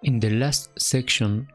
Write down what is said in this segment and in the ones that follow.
In the last section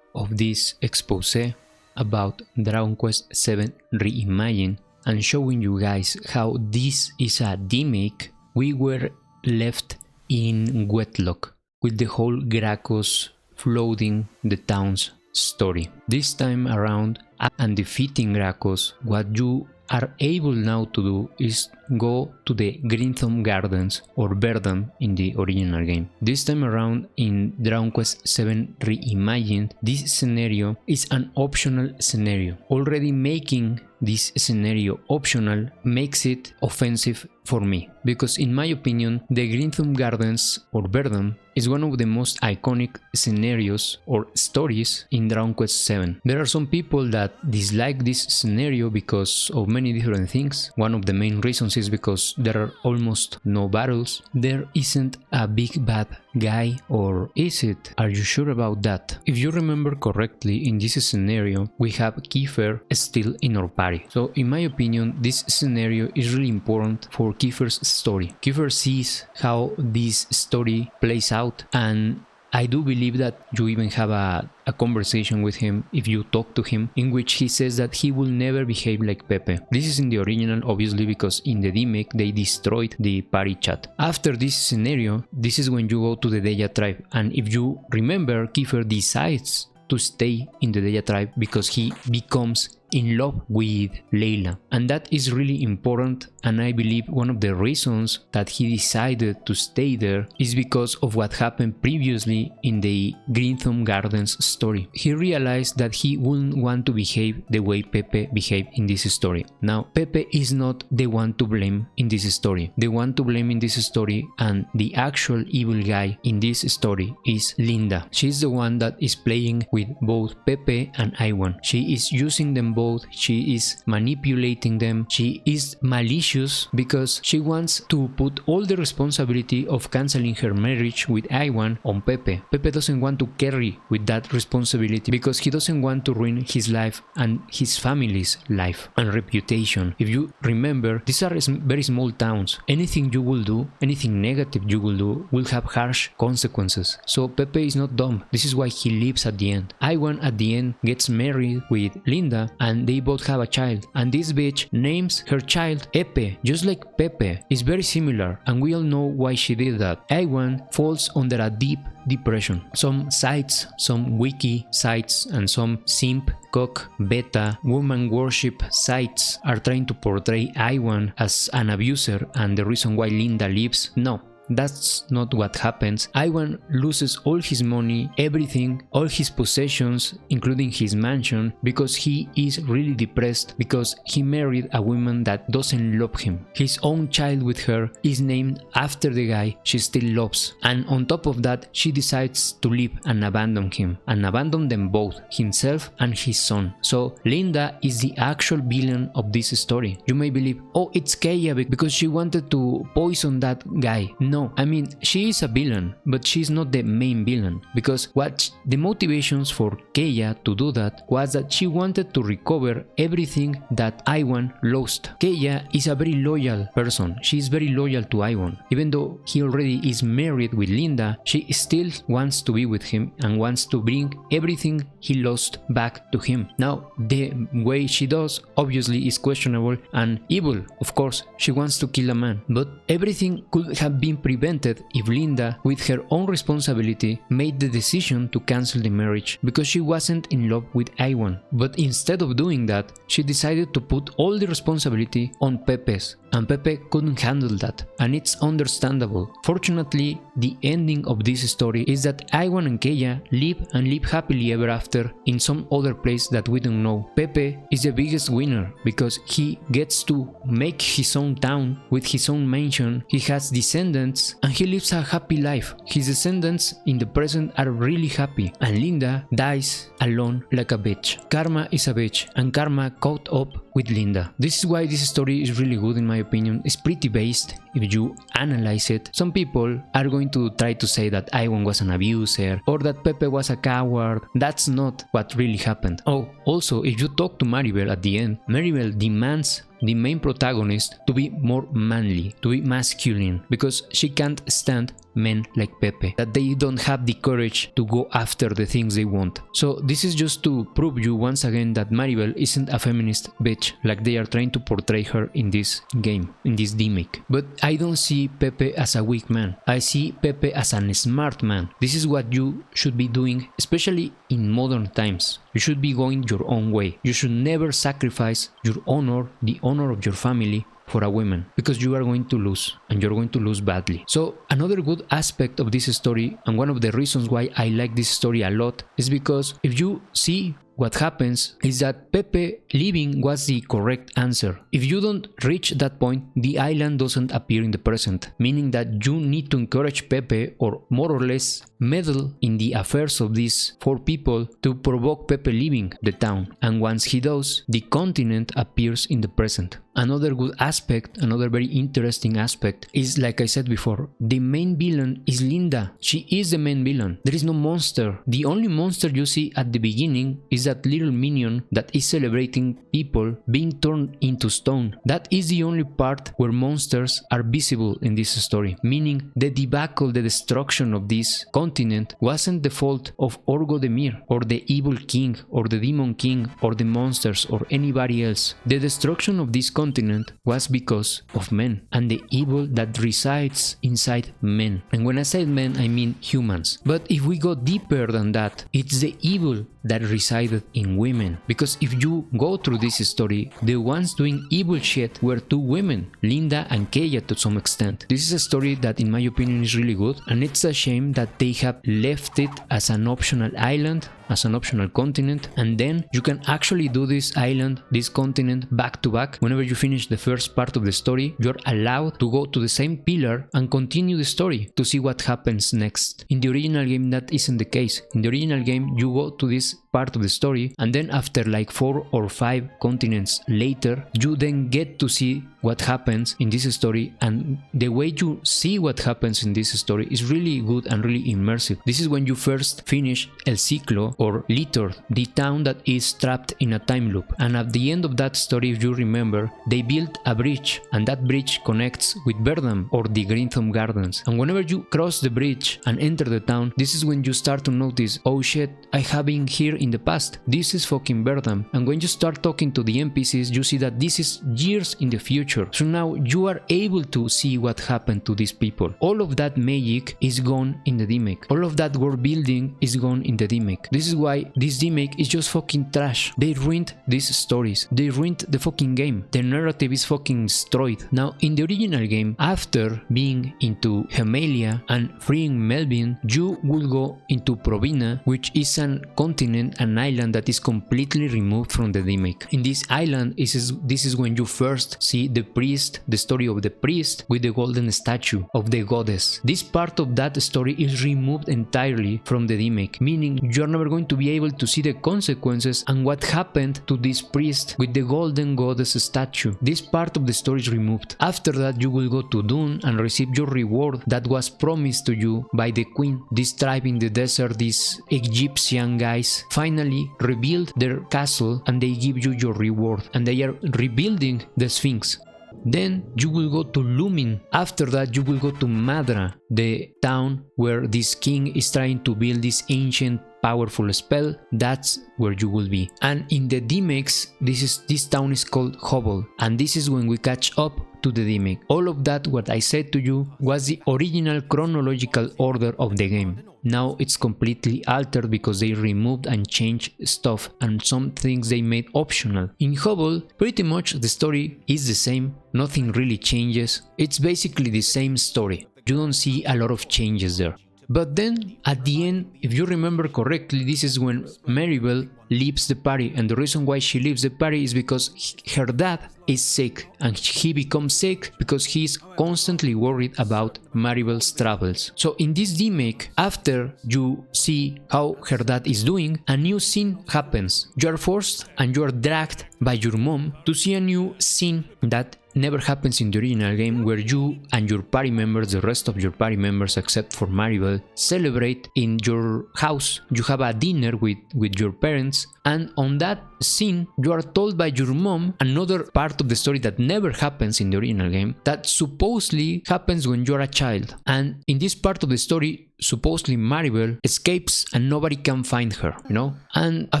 of this expose about Dragon Quest VII Reimagined and showing you guys how this is a remake, we were left in wedlock with the whole Gracchus flooding the town's story. This time around, and defeating Gracchus, what you are able now to do is go to the Grintham Gardens, or Verdun in the original game. This time around in Dragon Quest VII Reimagined, this scenario is an optional scenario. Already making this scenario optional makes it offensive for me, because in my opinion the Grintham Gardens, or Verdun, is one of the most iconic scenarios or stories in Dragon Quest VII. There are some people that dislike this scenario because of many different things. One of the main reasons is because there are almost no battles. There isn't a big bad guy, or is it? Are you sure about that? If you remember correctly, in this scenario we have Kiefer still in our party. So in my opinion this scenario is really important for Kiefer's story. Kiefer sees how this story plays out, and I do believe that you even have a conversation with him, if you talk to him, in which he says that he will never behave like Pepe. This is in the original, obviously, because in the remake they destroyed the party chat. After this scenario, this is when you go to the Deja tribe, and if you remember, Kiefer decides to stay in the Deja tribe because he becomes in love with Layla, and that is really important. And I believe one of the reasons that he decided to stay there is because of what happened previously in the Grintham Gardens story. He realized that he wouldn't want to behave the way Pepe behaved in this story. Now, Pepe is not the one to blame in this story. The one to blame in this story, and the actual evil guy in this story, is Linda. She's the one that is playing with both Pepe and Iwan. She is using them both, she is manipulating them, she is malicious because she wants to put all the responsibility of canceling her marriage with Iwan on Pepe. Pepe doesn't want to carry with that responsibility because he doesn't want to ruin his life and his family's life and reputation. If you remember, these are very small towns. Anything you will do, anything negative you will do, will have harsh consequences. So Pepe is not dumb. This is why he leaves at the end. Iwan at the end gets married with Linda, and they both have a child, and this bitch names her child Epe, just like Pepe. It's very similar, and we all know why she did that. Iwan falls under a deep depression. Some sites, some wiki sites, and some simp, cock, beta, woman worship sites are trying to portray Iwan as an abuser and the reason why Linda leaves. No. That's not what happens. Iwan loses all his money, everything, all his possessions, including his mansion, because he is really depressed because he married a woman that doesn't love him. His own child with her is named after the guy she still loves, and on top of that she decides to leave and abandon him, and abandon them both, himself and his son. So Linda is the actual villain of this story. You may believe, oh, it's Keia because she wanted to poison that guy. No, I mean, she is a villain, but she's not the main villain, because what the motivations for Keia to do that was that she wanted to recover everything that Iwan lost. Keia is a very loyal person. She is very loyal to Iwan. Even though he already is married with Linda, she still wants to be with him and wants to bring everything he lost back to him. Now, the way she does obviously is questionable and evil. Of course, she wants to kill a man, but everything could have been prevented if Linda, with her own responsibility, made the decision to cancel the marriage because she wasn't in love with Iwan. But instead of doing that, she decided to put all the responsibility on Pepe's, and Pepe couldn't handle that, and it's understandable. Fortunately, the ending of this story is that Iwan and Keia live and live happily ever after in some other place that we don't know. Pepe is the biggest winner because he gets to make his own town with his own mansion, he has descendants, and he lives a happy life. His descendants in the present are really happy, and Linda dies alone like a bitch. Karma is a bitch, and Karma caught up with Linda. This is why this story is really good in my opinion. It's pretty based if you analyze it. Some people are going to try to say that Iwan was an abuser or that Pepe was a coward. That's not what really happened. Oh, also, if you talk to Maribel at the end, Maribel demands the main protagonist to be more manly, to be masculine, because she can't stand men like Pepe, that they don't have the courage to go after the things they want. So this is just to prove you once again that Maribel isn't a feminist bitch like they are trying to portray her in this game, in this remake. But I don't see Pepe as a weak man. I see Pepe as an smart man. This is what you should be doing, especially in modern times. You should be going your own way. You should never sacrifice your honor, the honor of your family, for a woman, because you are going to lose, and you're going to lose badly. So another good aspect of this story, and one of the reasons why I like this story a lot, is because if you see what happens is that Pepe leaving was the correct answer. If you don't reach that point, the island doesn't appear in the present, meaning that you need to encourage Pepe, or more or less meddle in the affairs of these 4 people to provoke Pepe leaving the town. And once he does, the continent appears in the present. Another good aspect, another very interesting aspect is, like I said before, the main villain is Linda. She is the main villain. There is no monster. The only monster you see at the beginning is that little minion that is celebrating people being turned into stone. That is the only part where monsters are visible in this story, meaning the debacle, the destruction of this continent wasn't the fault of Orgo Demir, or the evil king, or the demon king, or the monsters, or anybody else. The destruction of this continent was because of men and the evil that resides inside men. And when I say men, I mean humans. But if we go deeper than that, it's the evil that resided in women. Because if you go through this story, the ones doing evil shit were 2 women, Linda and Keia to some extent. This is a story that in my opinion is really good, and it's a shame that they have left it as an optional island, as an optional continent, and then you can actually do this island, this continent back to back. Whenever you finish the first part of the story, you're allowed to go to the same pillar and continue the story to see what happens next. In the original game that isn't the case. In the original game you go to this part of the story, and then after like 4 or 5 continents later, you then get to see what happens in this story, and the way you see what happens in this story is really good and really immersive. This is when you first finish El Ciclo, or Litor, the town that is trapped in a time loop, and at the end of that story, if you remember, they built a bridge, and that bridge connects with Verdam, or the Greenthorn Gardens, and whenever you cross the bridge and enter the town, this is when you start to notice, oh shit, I have been here in the past, this is fucking Verdam. And when you start talking to the NPCs, you see that this is years in the future. So now you are able to see what happened to these people. All of that magic is gone in the remake. All of that world building is gone in the remake. This is why this remake is just fucking trash. They ruined these stories. They ruined the fucking game. The narrative is fucking destroyed. Now in the original game, after being into Gemelia and freeing Melvin, you will go into Provina, which is an continent, an island that is completely removed from the remake. In this island, this is when you first see the priest, the story of the priest with the golden statue of the goddess. This part of that story is removed entirely from the remake, meaning you're never going to be able to see the consequences and what happened to this priest with the golden goddess statue. This part of the story is removed. After that, you will go to Dune and receive your reward that was promised to you by the queen. This tribe in the desert, these Egyptian guys, finally rebuild their castle and they give you your reward, and they are rebuilding the Sphinx. Then you will go to Lumin. After that, you will go to Madra, the town where this king is trying to build this ancient powerful spell. That's where you will be. And in the DMX, this town is called Hubble, and this is when we catch up to the remake. All of that, what I said to you, was the original chronological order of the game. Now it's completely altered because they removed and changed stuff, and some things they made optional. In Hubble, pretty much the story is the same, nothing really changes. It's basically the same story. You don't see a lot of changes there. But then, at the end, if you remember correctly, this is when Maribel leaves the party, and the reason why she leaves the party is because her dad is sick, and he becomes sick because he's constantly worried about Maribel's travels. So in this remake, after you see how her dad is doing, a new scene happens. You are forced and you are dragged by your mom to see a new scene that never happens in the original game, where you and your party members, the rest of your party members except for Maribel, celebrate in your house. You have a dinner with your parents, and on that scene, you are told by your mom another part of the story that never happens in the original game, that supposedly happens when you're a child. And in this part of the story, supposedly Maribel escapes and nobody can find her, you know? And a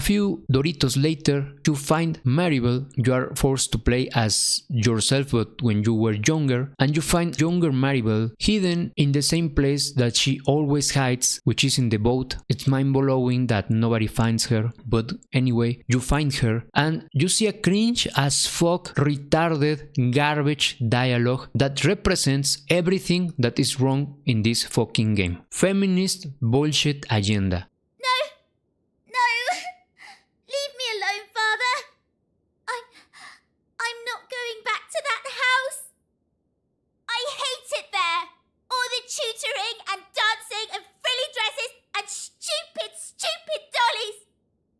few Doritos later, you find Maribel. You are forced to play as yourself but when you were younger, and you find younger Maribel hidden in the same place that she always hides, which is in the boat. It's mind-blowing that nobody finds her, but anyway, you find her and you see a cringe as fuck, retarded, garbage dialogue that represents everything that is wrong in this fucking game. Feminist bullshit agenda. No! No! Leave me alone, Father! I'm not going back to that house! I hate it there! All the tutoring and dancing and frilly dresses and stupid dollies!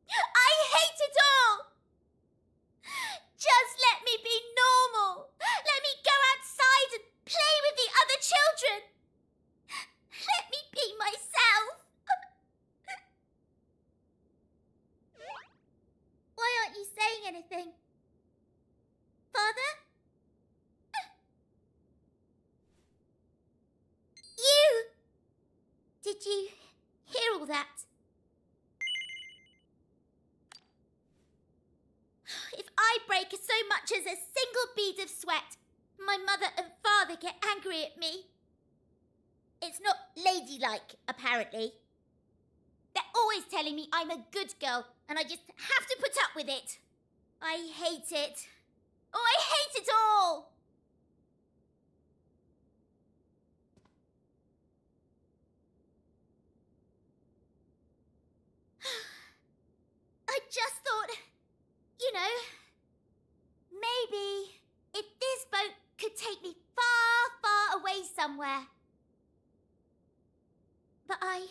I hate it all! Just let me be normal! Let me go outside and play with the other children! Let me be myself! Why aren't you saying anything? Father? You! Did you hear all that? If I break so much as a single bead of sweat, my mother and father get angry at me. It's not ladylike, apparently. They're always telling me I'm a good girl, and I just have to put up with it. I hate it. Oh, I hate it all! I just thought, you know, maybe if this boat could take me far, far away somewhere. But I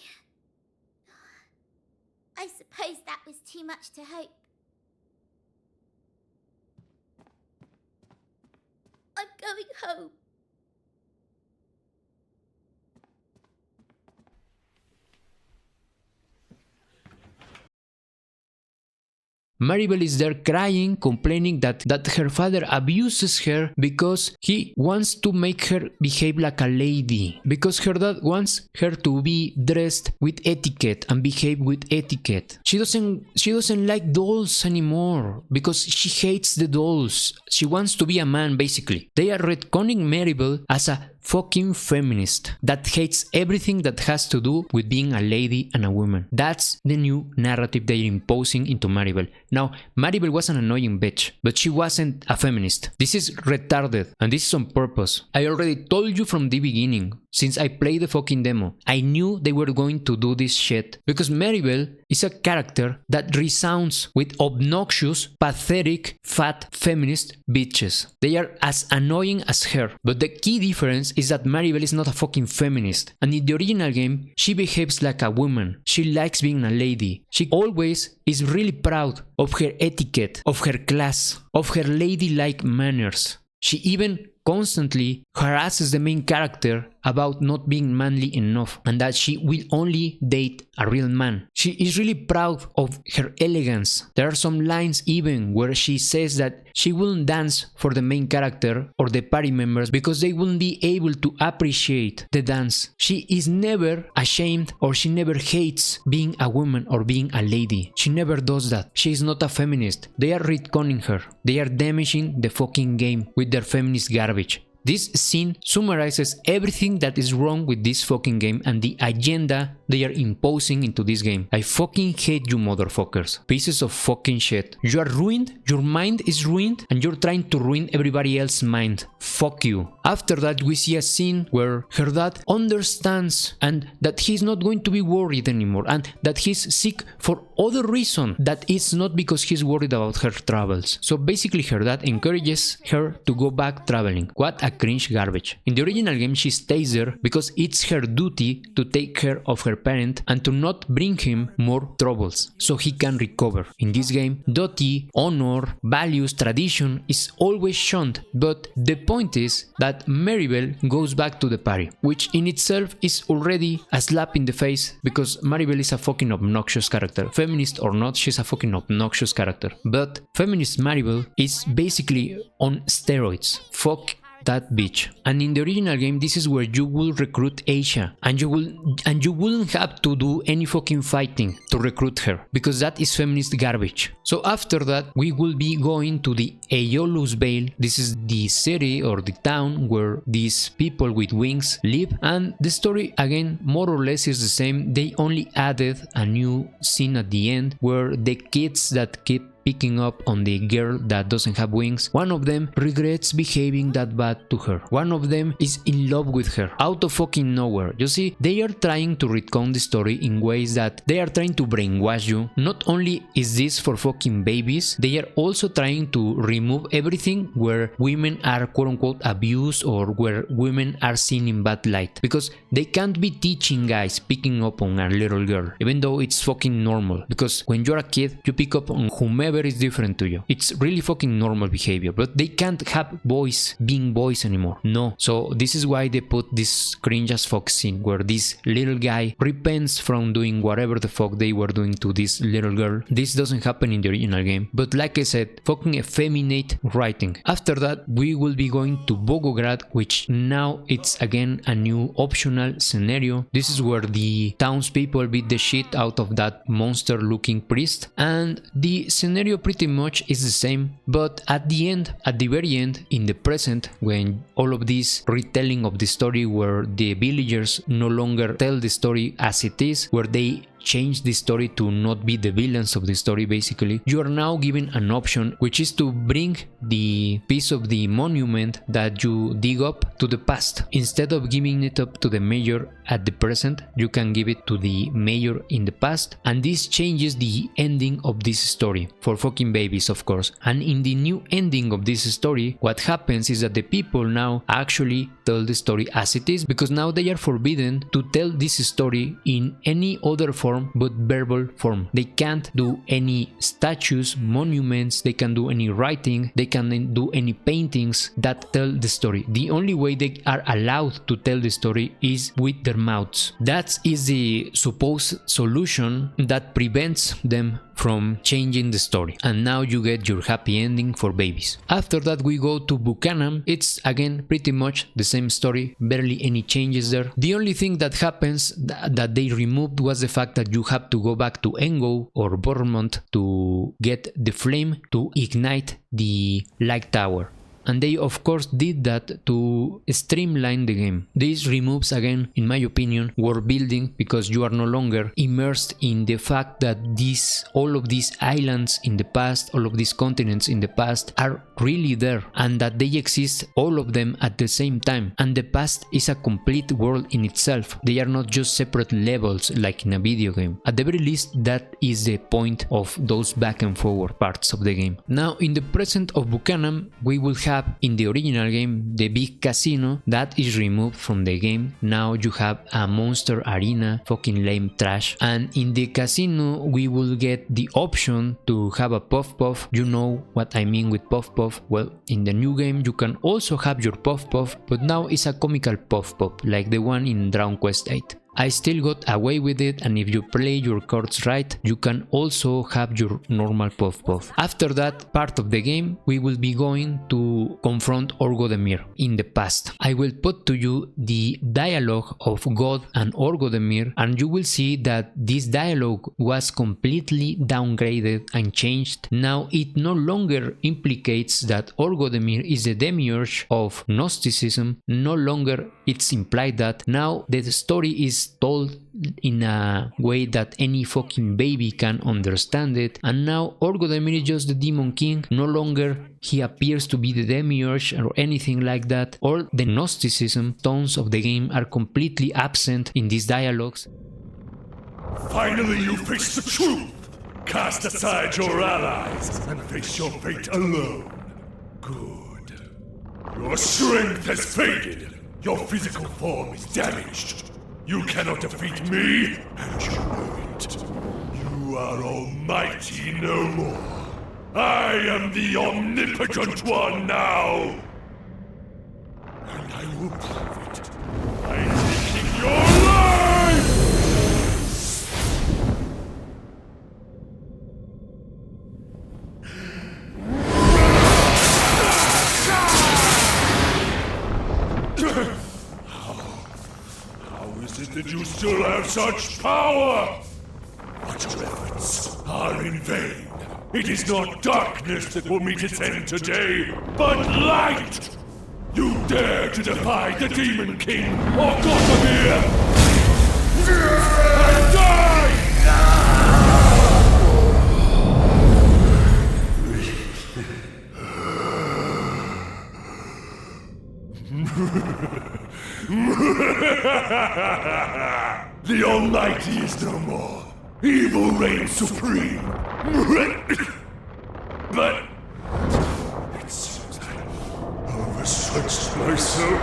suppose that was too much to hope. I'm going home. Maribel is there crying, complaining that her father abuses her because he wants to make her behave like a lady. Because her dad wants her to be dressed with etiquette and behave with etiquette. She doesn't like dolls anymore because she hates the dolls. She wants to be a man, basically. They are retconning Maribel as a fucking feminist that hates everything that has to do with being a lady and a woman. That's the new narrative they're imposing into Maribel. Now, Maribel was an annoying bitch, but she wasn't a feminist. This is retarded, and this is on purpose. I already told you from the beginning, since I played the fucking demo, I knew they were going to do this shit, because Maribel is a character that resounds with obnoxious, pathetic, fat, feminist bitches. They are as annoying as her, but the key difference is that Maribel is not a fucking feminist, and in the original game, she behaves like a woman. She likes being a lady. She always is really proud of her etiquette, of her class, of her ladylike manners. She even constantly harasses the main character about not being manly enough and that she will only date a real man. She is really proud of her elegance. There are some lines even where she says that she wouldn't dance for the main character or the party members because they wouldn't be able to appreciate the dance. She is never ashamed or she never hates being a woman or being a lady. She never does that. She is not a feminist. They are retconning her. They are damaging the fucking game with their feminist garbage. This scene summarizes everything that is wrong with this fucking game and the agenda they are imposing into this game. I fucking hate you motherfuckers. Pieces of fucking shit. You are ruined, your mind is ruined, and you're trying to ruin everybody else's mind. Fuck you. After that, we see a scene where her dad understands and that he's not going to be worried anymore and that he's sick for other reason that it's not because he's worried about her travels. So basically her dad encourages her to go back traveling. What a cringe garbage. In the original game she stays there because it's her duty to take care of her her parent and to not bring him more troubles, so he can recover. In this game, duty, honor, values, tradition is always shunned, but the point is that Maribel goes back to the party, which in itself is already a slap in the face because Maribel is a fucking obnoxious character. Feminist or not, she's a fucking obnoxious character. But feminist Maribel is basically on steroids. Fuck that bitch. And in the original game, this is where you will recruit Asia, and you wouldn't have to do any fucking fighting to recruit her, because that is feminist garbage. So after that, we will be going to the Aeolus Vale. This is the city or the town where these people with wings live, and the story again more or less is the same. They only added a new scene at the end where the kids that keep picking up on the girl that doesn't have wings, one of them regrets behaving that bad to her. One of them is in love with her, out of fucking nowhere. You see, they are trying to retcon the story in ways that they are trying to brainwash you. Not only is this for fucking babies, they are also trying to remove everything where women are quote-unquote abused or where women are seen in bad light. Because they can't be teaching guys picking up on a little girl, even though it's fucking normal. Because when you're a kid, you pick up on whomever is different to you. It's really fucking normal behavior, but they can't have boys being boys anymore. No. So this is why they put this cringe as fuck scene where this little guy repents from doing whatever the fuck they were doing to this little girl. This doesn't happen in the original game, but like I said, fucking effeminate writing. After that, we will be going to Bogograd, which now it's again a new optional scenario. This is where the townspeople beat the shit out of that monster looking priest, and the scenario pretty much is the same, but at the very end, in the present, when all of this retelling of the story where the villagers no longer tell the story as it is, where they change the story to not be the villains of the story, basically, you are now given an option, which is to bring the piece of the monument that you dig up to the past. Instead of giving it up to the mayor at the present, you can give it to the mayor in the past, and this changes the ending of this story for fucking babies, of course. And in the new ending of this story, what happens is that the people now actually tell the story as it is, because now they are forbidden to tell this story in any other form but verbal form. They can't do any statues, monuments, they can do any writing, they can do any paintings that tell the story. The only way they are allowed to tell the story is with their mouths. That is the supposed solution that prevents them from changing the story, and now you get your happy ending for babies. After that, we go to Buchanan. It's again pretty much the same story, barely any changes there. The only thing that happens that they removed was the fact that you have to go back to Engo or Bournemouth to get the flame to ignite the light tower. And they of course did that to streamline the game. This removes again, in my opinion, world building, because you are no longer immersed in the fact that all of these islands in the past, all of these continents in the past are really there, and that they exist, all of them at the same time, and the past is a complete world in itself. They are not just separate levels like in a video game. At the very least, that is the point of those back and forward parts of the game. Now in the present of Buchanan, we will have in the original game the big casino that is removed from the game. Now you have a monster arena, fucking lame trash, and in the casino we will get the option to have a puff puff. You know what I mean with puff puff. Well, in the new game you can also have your puff puff, but now it's a comical puff puff like the one in Dragon Quest VIII. I still got away with it, and if you play your cards right, you can also have your normal puff puff. After that part of the game, we will be going to confront Orgodemir in the past. I will put to you the dialogue of God and Orgodemir, and you will see that this dialogue was completely downgraded and changed. Now it no longer implicates that Orgodemir is the demiurge of Gnosticism. No longer it's implied that. Now the story is told in a way that any fucking baby can understand it, and now Orgodemir is just the demon king. No longer he appears to be the demiurge or anything like that. All the Gnosticism tones of the game are completely absent in these dialogues. Finally you face the truth! Cast aside your allies and face your fate alone. Good. Your strength has faded. Your physical form is damaged. You cannot defeat me, and you know it. You are almighty no more. I am the omnipotent one now! And I will prove it by taking your life! How is it that you still have such power? But your efforts are in vain. It is not darkness that will meet its end today, but light! You dare to defy the Demon King or Gothamir! And die! The Almighty is no more. Evil reigns supreme. But it seems I overstretched myself.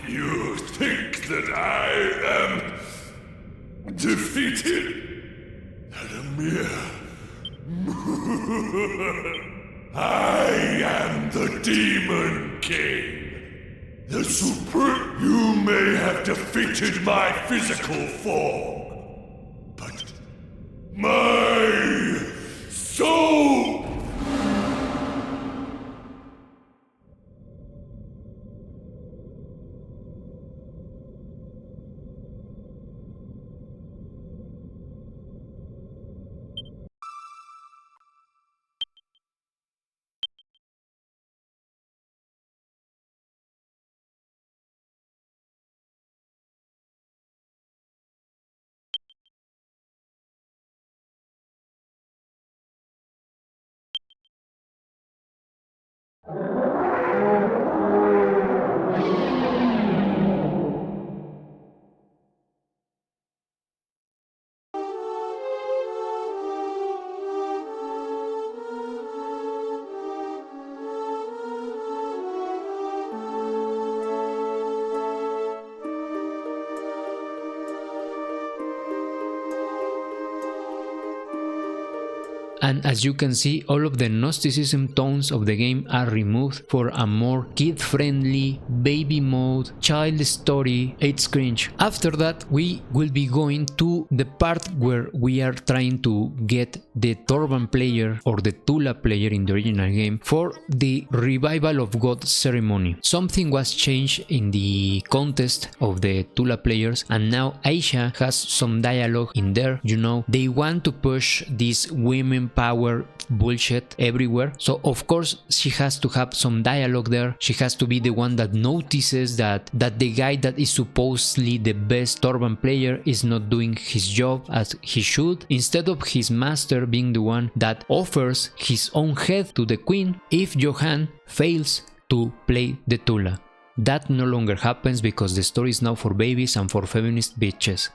You think that I am defeated? At a mere... I am the Demon King. The Supreme... You may have defeated my physical form, but my soul... And as you can see, all of the Gnosticism tones of the game are removed for a more kid-friendly, baby mode, child story, it's cringe. After that, we will be going to the part where we are trying to get the Turban player or the Tula player in the original game for the Revival of God ceremony. Something was changed in the contest of the Tula players, and now Aisha has some dialogue in there. You know, they want to push this women power bullshit everywhere. So of course she has to have some dialogue there. She has to be the one that notices that the guy that is supposedly the best Torban player is not doing his job as he should, instead of his master being the one that offers his own head to the queen if Johann fails to play the Tula. That no longer happens because the story is now for babies and for feminist bitches.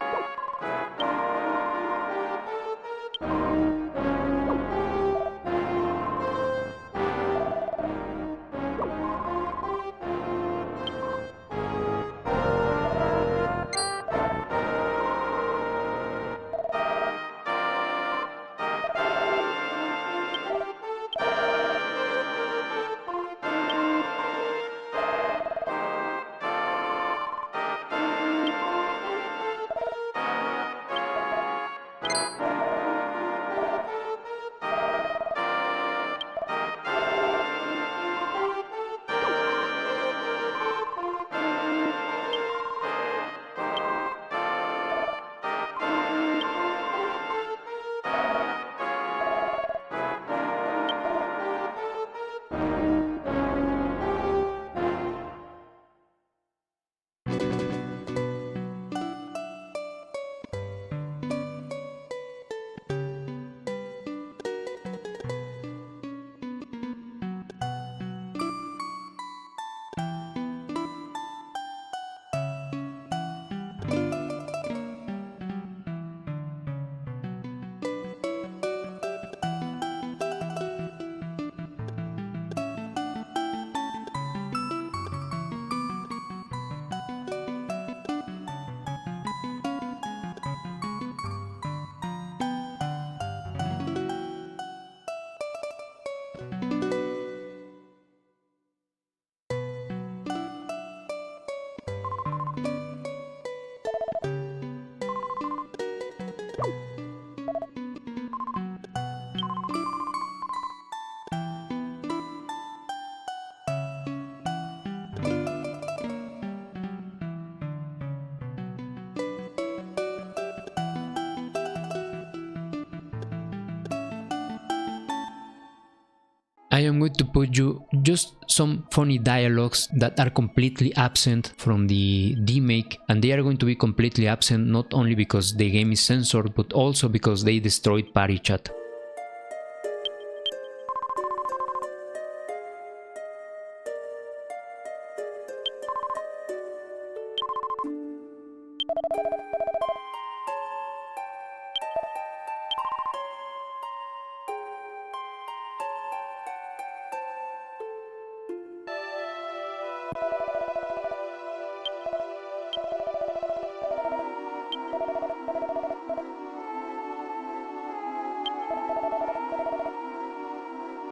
I am going to put you just some funny dialogues that are completely absent from the remake, and they are going to be completely absent not only because the game is censored, but also because they destroyed party chat.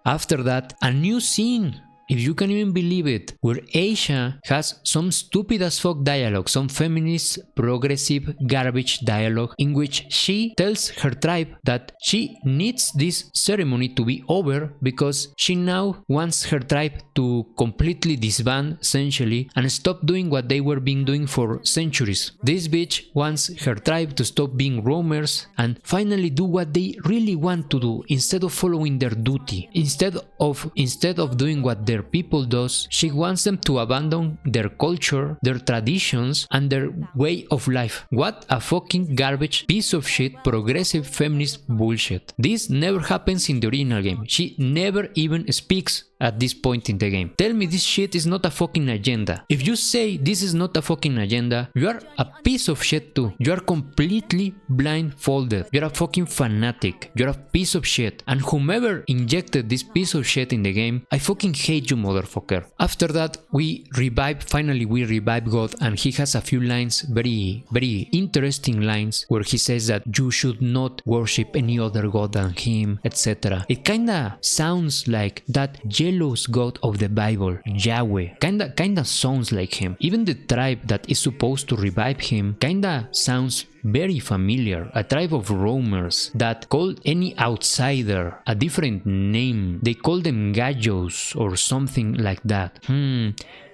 After that, a new scene, if you can even believe it, where Asia has some stupid as fuck dialogue, some feminist, progressive, garbage dialogue, in which she tells her tribe that she needs this ceremony to be over because she now wants her tribe to completely disband, essentially, and stop doing what they were being doing for centuries. This bitch wants her tribe to stop being roamers and finally do what they really want to do instead of following their duty. Instead of doing what their people does, she wants them to abandon their culture, their traditions, and their way of life. What a fucking garbage piece of shit progressive feminist bullshit. This never happens in the original game. She never even speaks at this point in the game. Tell me this shit is not a fucking agenda. If you say this is not a fucking agenda, you are a piece of shit too. You are completely blindfolded. You're a fucking fanatic. You're a piece of shit. And whomever injected this piece of shit in the game, I fucking hate you, motherfucker. After that, finally we revive God, and he has a few lines, very, very interesting lines, where he says that you should not worship any other god than him, etc. It kinda sounds like that jealous god of the Bible, Yahweh. Kinda sounds like him. Even the tribe that is supposed to revive him kinda sounds very familiar, a tribe of roamers that called any outsider a different name. They call them gallos or something like that.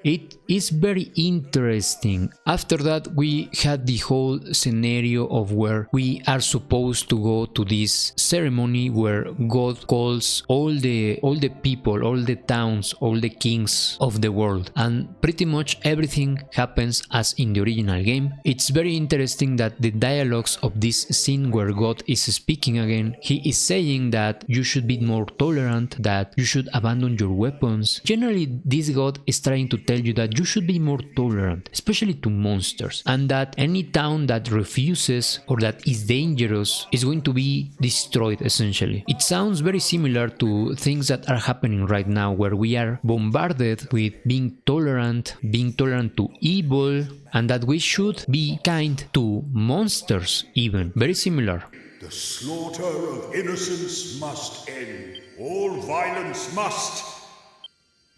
It is very interesting. After that, we had the whole scenario of where we are supposed to go to this ceremony where God calls all the people, all the towns, all the kings of the world, and pretty much everything happens as in the original game. It's very interesting that the dialogues of this scene where God is speaking again, he is saying that you should be more tolerant, that you should abandon your weapons. Generally, this God is trying to tell you that you should be more tolerant, especially to monsters, and that any town that refuses or that is dangerous is going to be destroyed essentially. It sounds very similar to things that are happening right now, where we are bombarded with being tolerant to evil, and that we should be kind to monsters even. Very similar. The slaughter of innocents must end. All violence must.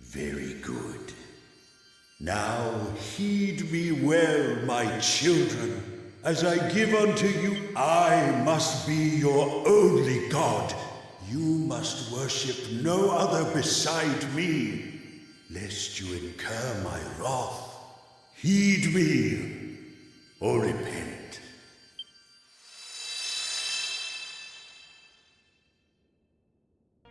Very good. Now heed me well, my children. As I give unto you, I must be your only God. You must worship no other beside me, lest you incur my wrath. Heed me, or repent.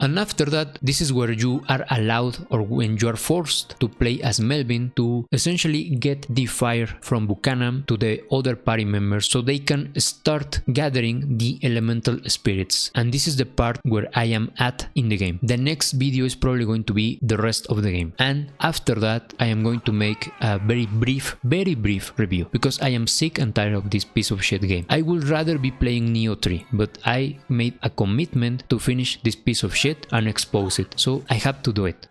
And after that, this is where you are allowed, or when you are forced to play as Melvin, to essentially get the fire from Buchanan to the other party members so they can start gathering the elemental spirits. And this is the part where I am at in the game. The next video is probably going to be the rest of the game. And after that, I am going to make a very brief review, because I am sick and tired of this piece of shit game. I would rather be playing Neo 3, but I made a commitment to finish this piece of shit and expose it, so I have to do it.